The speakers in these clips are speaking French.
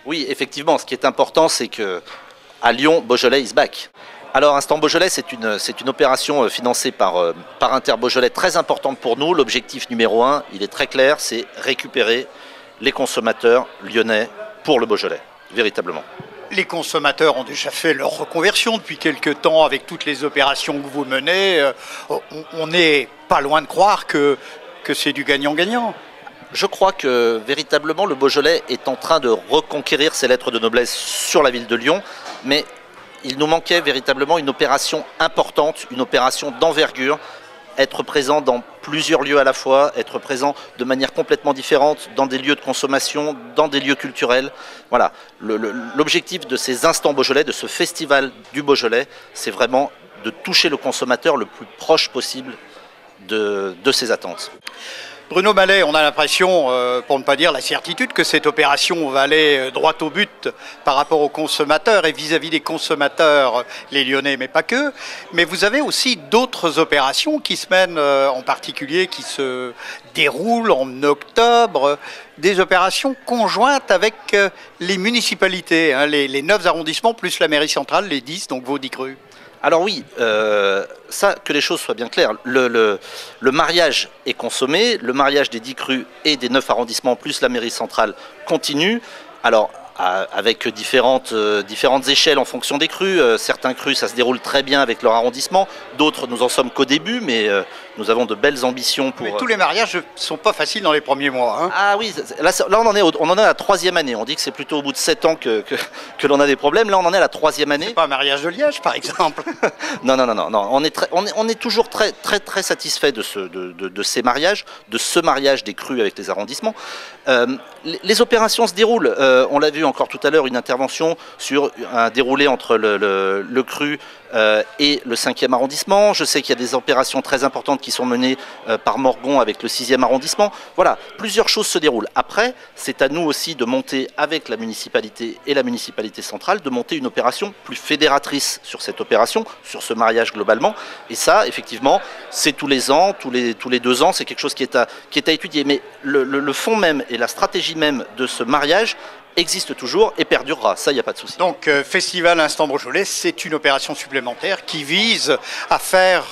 Oui, effectivement, ce qui est important, c'est que à Lyon, Beaujolais is back. Alors, Instant Beaujolais, c'est une opération financée par Inter Beaujolais très importante pour nous. L'objectif numéro 1, il est très clair, c'est récupérer les consommateurs lyonnais pour le Beaujolais, véritablement. Les consommateurs ont déjà fait leur reconversion depuis quelques temps avec toutes les opérations que vous menez. On n'est pas loin de croire que c'est du gagnant-gagnant. Je crois que véritablement le Beaujolais est en train de reconquérir ses lettres de noblesse sur la ville de Lyon, mais il nous manquait véritablement une opération importante, une opération d'envergure, être présent dans plusieurs lieux à la fois, être présent de manière complètement différente dans des lieux de consommation, dans des lieux culturels. Voilà, l'objectif de ces instants Beaujolais, de ce festival du Beaujolais, c'est vraiment de toucher le consommateur le plus proche possible de ses attentes. Bruno Mallet, on a l'impression, pour ne pas dire la certitude, que cette opération va aller droit au but par rapport aux consommateurs et vis-à-vis des consommateurs, les Lyonnais, mais pas que. Mais vous avez aussi d'autres opérations qui se mènent, en particulier qui se déroulent en octobre, des opérations conjointes avec les municipalités, hein, les 9 arrondissements plus la mairie centrale, les 10, donc vos 10 crus. Alors oui, ça, que les choses soient bien claires, le mariage est consommé, le mariage des 10 crus et des 9 arrondissements plus la mairie centrale continue. Alors, avec différentes échelles en fonction des crus. Certains crus, ça se déroule très bien avec leur arrondissement. D'autres, nous en sommes qu'au début, mais nous avons de belles ambitions pour... Mais tous les mariages ne sont pas faciles dans les premiers mois. Hein. Ah oui, là on en est à la 3e année. On dit que c'est plutôt au bout de 7 ans que l'on a des problèmes. Là, on en est à la 3e année. C'est pas un mariage de Liège, par exemple. Non. On est toujours très satisfait de ces mariages, de ce mariage des crus avec les arrondissements. Les opérations se déroulent. On l'a vu encore tout à l'heure, une intervention sur un déroulé entre le cru et le 5e arrondissement. Je sais qu'il y a des opérations très importantes qui sont menées par Morgon avec le 6e arrondissement. Voilà, plusieurs choses se déroulent. Après, c'est à nous aussi de monter avec la municipalité et la municipalité centrale, de monter une opération plus fédératrice sur cette opération, sur ce mariage globalement. Et ça, effectivement, c'est tous les ans, tous les 2 ans, c'est quelque chose qui est à étudier. Mais le fond même et la stratégie même de ce mariage existe toujours et perdurera, ça il n'y a pas de souci. Donc Festival Instant Beaujolais, c'est une opération supplémentaire qui vise à faire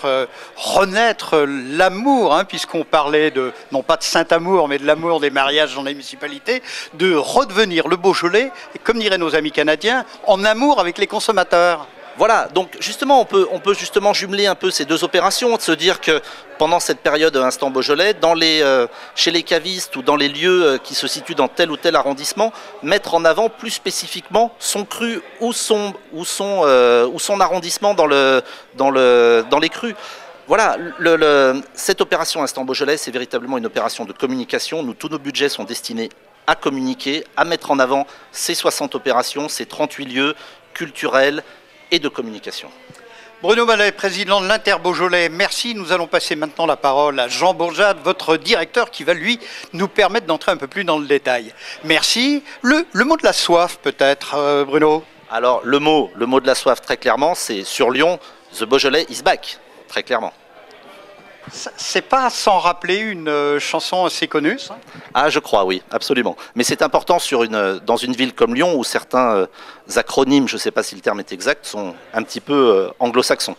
renaître l'amour, hein, puisqu'on parlait non pas de Saint-Amour, mais de l'amour des mariages dans les municipalités, de redevenir le Beaujolais, comme diraient nos amis canadiens, en amour avec les consommateurs. Voilà, donc justement, on peut justement jumeler un peu ces 2 opérations, de se dire que pendant cette période Instant Beaujolais, chez les cavistes ou dans les lieux qui se situent dans tel ou tel arrondissement, mettre en avant plus spécifiquement son cru ou son arrondissement dans les crus. Voilà, cette opération Instant Beaujolais, c'est véritablement une opération de communication. Tous nos budgets sont destinés à communiquer, à mettre en avant ces 60 opérations, ces 38 lieux culturels et de communication. Bruno Mallet, président de l'Inter Beaujolais, merci. Nous allons passer maintenant la parole à Jean Bourjade, votre directeur, qui va lui nous permettre d'entrer un peu plus dans le détail. Merci. Le mot de la soif peut-être, Bruno? Alors le mot de la soif très clairement, c'est sur Lyon, The Beaujolais is back, très clairement. C'est pas sans rappeler une chanson assez connue, ça? Ah, je crois, oui, absolument. Mais c'est important dans une ville comme Lyon où certains acronymes, je ne sais pas si le terme est exact, sont un petit peu anglo-saxons.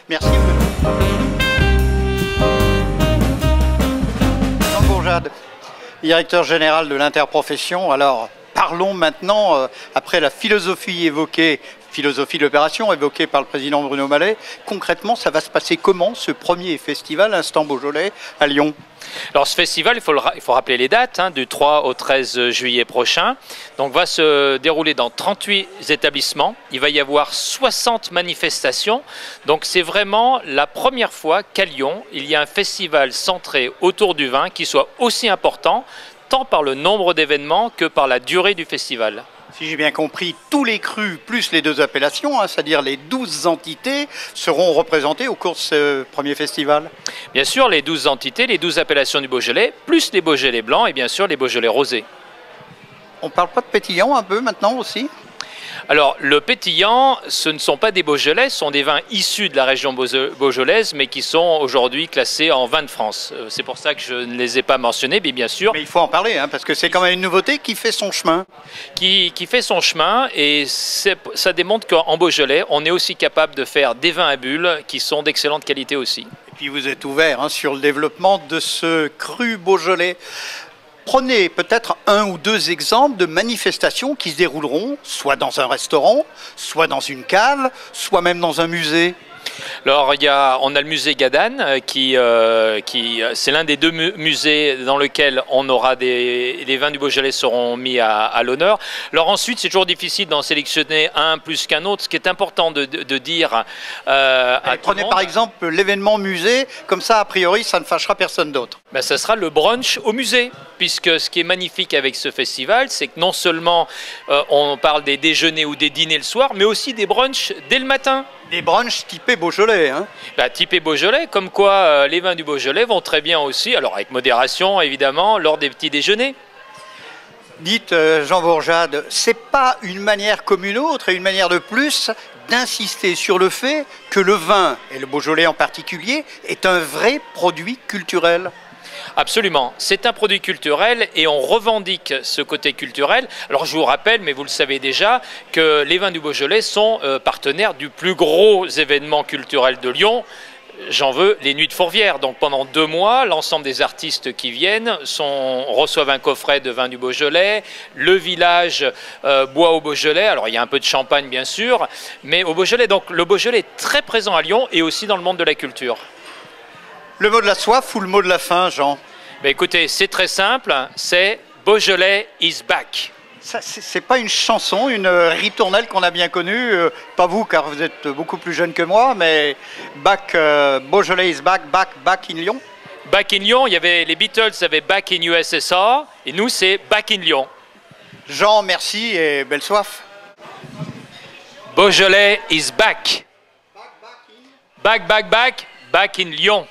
Merci, Bruno. Jean Bourjade, directeur général de l'Interprofession. Alors, parlons maintenant, après la philosophie de l'opération évoquée par le président Bruno Mallet. Concrètement, ça va se passer comment, ce premier festival Instant Beaujolais à Lyon? Alors ce festival, il faut rappeler les dates, hein, du 3 au 13 juillet prochain. Donc va se dérouler dans 38 établissements. Il va y avoir 60 manifestations. Donc c'est vraiment la première fois qu'à Lyon, il y a un festival centré autour du vin qui soit aussi important, tant par le nombre d'événements que par la durée du festival. Si j'ai bien compris, tous les crus plus les 2 appellations, hein, c'est-à-dire les 12 entités, seront représentées au cours de ce premier festival? Bien sûr, les 12 entités, les 12 appellations du Beaujolais, plus les Beaujolais blancs et bien sûr les Beaujolais rosés. On ne parle pas de pétillant un peu maintenant aussi? Alors, le pétillant, ce ne sont pas des Beaujolais, ce sont des vins issus de la région beaujolaise, mais qui sont aujourd'hui classés en vin de France. C'est pour ça que je ne les ai pas mentionnés, mais bien sûr. Mais il faut en parler, hein, parce que c'est quand même une nouveauté qui fait son chemin. Qui fait son chemin, et ça démontre qu'en Beaujolais, on est aussi capable de faire des vins à bulles qui sont d'excellente qualité aussi. Et puis vous êtes ouvert hein, sur le développement de ce cru Beaujolais. Prenez peut-être un ou deux exemples de manifestations qui se dérouleront soit dans un restaurant, soit dans une cave, soit même dans un musée. Alors, on a le musée Gadanne, c'est l'un des deux musées dans lequel on aura les vins du Beaujolais seront mis à l'honneur. Alors ensuite, c'est toujours difficile d'en sélectionner un plus qu'un autre. Ce qui est important de dire prenez par exemple l'événement musée, comme ça, a priori, ça ne fâchera personne d'autre. Ben, ça sera le brunch au musée, puisque ce qui est magnifique avec ce festival, c'est que non seulement on parle des déjeuners ou des dîners le soir, mais aussi des brunchs dès le matin. Des brunchs typés Beaujolais. Hein. Bah, typés Beaujolais, comme quoi les vins du Beaujolais vont très bien aussi, alors avec modération évidemment, lors des petits déjeuners. Dites Jean Bourjade, c'est pas une manière comme une autre et une manière de plus d'insister sur le fait que le vin, et le Beaujolais en particulier, est un vrai produit culturel. Absolument, c'est un produit culturel et on revendique ce côté culturel. Alors je vous rappelle, mais vous le savez déjà, que les vins du Beaujolais sont partenaires du plus gros événement culturel de Lyon. J'en veux les Nuits de Fourvière. Donc pendant 2 mois, l'ensemble des artistes qui viennent reçoivent un coffret de vin du Beaujolais. Le village boit au Beaujolais. Alors il y a un peu de champagne bien sûr, mais au Beaujolais. Donc le Beaujolais est très présent à Lyon et aussi dans le monde de la culture. Le mot de la soif ou le mot de la fin, Jean? Ben écoutez, c'est très simple, c'est Beaujolais is back. C'est pas une chanson, une ritournelle qu'on a bien connue, pas vous car vous êtes beaucoup plus jeune que moi, mais back, Beaujolais is back, back in Lyon. Back in Lyon, il y avait les Beatles avaient Back in USSR, et nous c'est Back in Lyon. Jean, merci et belle soif. Beaujolais is back. Back in Lyon.